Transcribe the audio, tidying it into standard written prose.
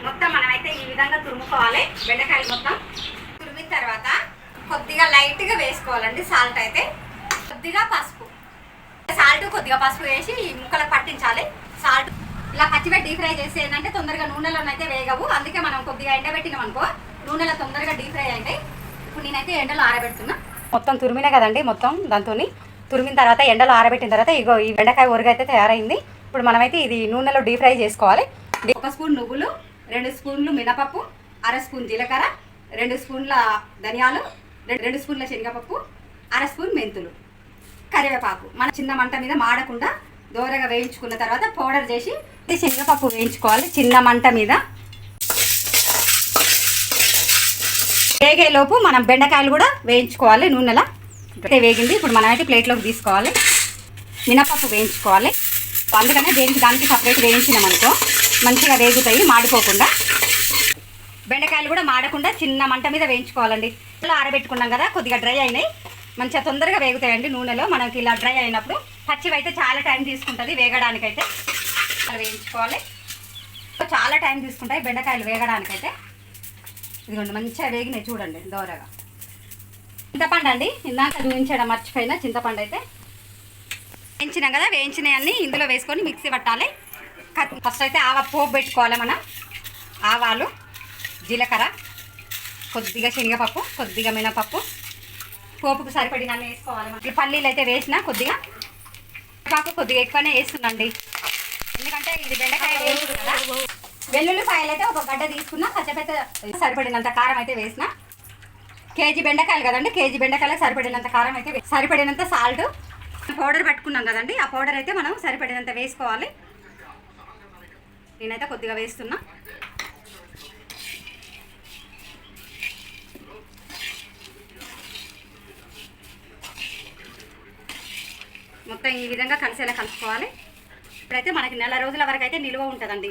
మొత్తం మనమైతే ఈ విధంగా తురుముకోవాలి. బెండకాయలు మొత్తం తురిమిన తర్వాత కొద్దిగా లైట్గా వేసుకోవాలండి సాల్ట్. అయితే కొద్దిగా పసుపు, సాల్ట్ కొద్దిగా పసుపు వేసి ఈ ముక్కలకు పట్టించాలి. సాల్ట్ ఇలా పచ్చిపెట్టి డీప్ ఫ్రై చేసి ఏంటంటే తొందరగా నూనెలోనైతే వేగవు. అందుకే మనం కొద్దిగా ఎండబెట్టినాం అనుకో నూనెలో తొందరగా డీప్ ఫ్రై అవుతాయి. ఇప్పుడు నేనైతే ఎండలో ఆరబెడుతున్నా. మొత్తం తురిమినా కదండి, మొత్తం దాంతో తురిమిన తర్వాత ఎండలో ఆరబెట్టిన తర్వాత ఇగో ఈ బెండకాయ ఊరగా అయితే తయారైంది. ఇప్పుడు మనమైతే ఇది నూనెలో డీప్ ఫ్రై చేసుకోవాలి. 1 స్పూన్ నువ్వులు, 2 స్పూన్లు మినపప్పు, 1/2 స్పూన్ జీలకర్ర, 2 స్పూన్ల ధనియాలు, 2 స్పూన్ల శనగపప్పు, 1/2 స్పూన్ మెంతులు, కరివేపాకు. మన చిన్న మంట మీద మాడకుండా దోరగా వేయించుకున్న తర్వాత పౌడర్ చేసి శనగపప్పు వేయించుకోవాలి చిన్న మంట మీద. వేగేలోపు మనం బెండకాయలు కూడా వేయించుకోవాలి నూనెలో. వేగింది, ఇప్పుడు మనమైతే ప్లేట్లోకి తీసుకోవాలి. మినపప్పు వేయించుకోవాలి. అందుకనే దానికి సపరేట్ వేయించినాం అనుకో మంచిగా వేగుతాయి మాడిపోకుండా. బెండకాయలు కూడా మాడకుండా చిన్న మంట మీద వేయించుకోవాలండి. ఇలా ఆరబెట్టుకున్నాం కదా, కొద్దిగా డ్రై అయినాయి, మంచిగా తొందరగా వేగుతాయండి నూనెలో. మనకి ఇలా డ్రై అయినప్పుడు పచ్చివి అయితే చాలా టైం తీసుకుంటుంది వేగడానికైతే. వేయించుకోవాలి, చాలా టైం తీసుకుంటాయి బెండకాయలు వేగడానికైతే. ఇదిగోండి మంచిగా వేగినాయి చూడండి దోరగా. చింతపండు అండి, ఇందాక చూపించడం మర్చిపోయినా. చింతపండు అయితే వేయించినాం కదా, వేయించినవన్నీ ఇందులో వేసుకొని మిక్సీ పట్టాలి. ఫస్ట్ అయితే పోపు పెట్టుకోవాలి మనం. ఆవాలు, జీలకర్ర, కొద్దిగా శనగపప్పు, కొద్దిగా మినపప్పు, పోపుకు సరిపడినన్ని వేసుకోవాలి. పల్లీలు అయితే వేసిన కొద్దిగా కొద్దిగా ఎక్కువనే వేస్తుందండి, ఎందుకంటే ఇది బెండకాయ వేస్తుంది కదా. వెల్లుల్లిపాయలు అయితే ఒక గడ్డ తీసుకున్నా, కచ్చపెత్త సరిపడినంత కారం అయితే వేసిన. కేజీ బెండకాయలు కదండి, కేజీ బెండకాయలకు సరిపడినంత కారం అయితే సరిపడినంత సాల్ట్. పౌడర్ పట్టుకున్నాం కదండి, ఆ పౌడర్ అయితే మనం సరిపడినంత వేసుకోవాలి. నేనైతే కొద్దిగా వేస్తున్నా. మొత్తం ఈ విధంగా కలిసేలా కలుపుకోవాలి. ఇప్పుడైతే మనకి నెల రోజుల వరకు అయితే నిల్వ ఉంటుందండి.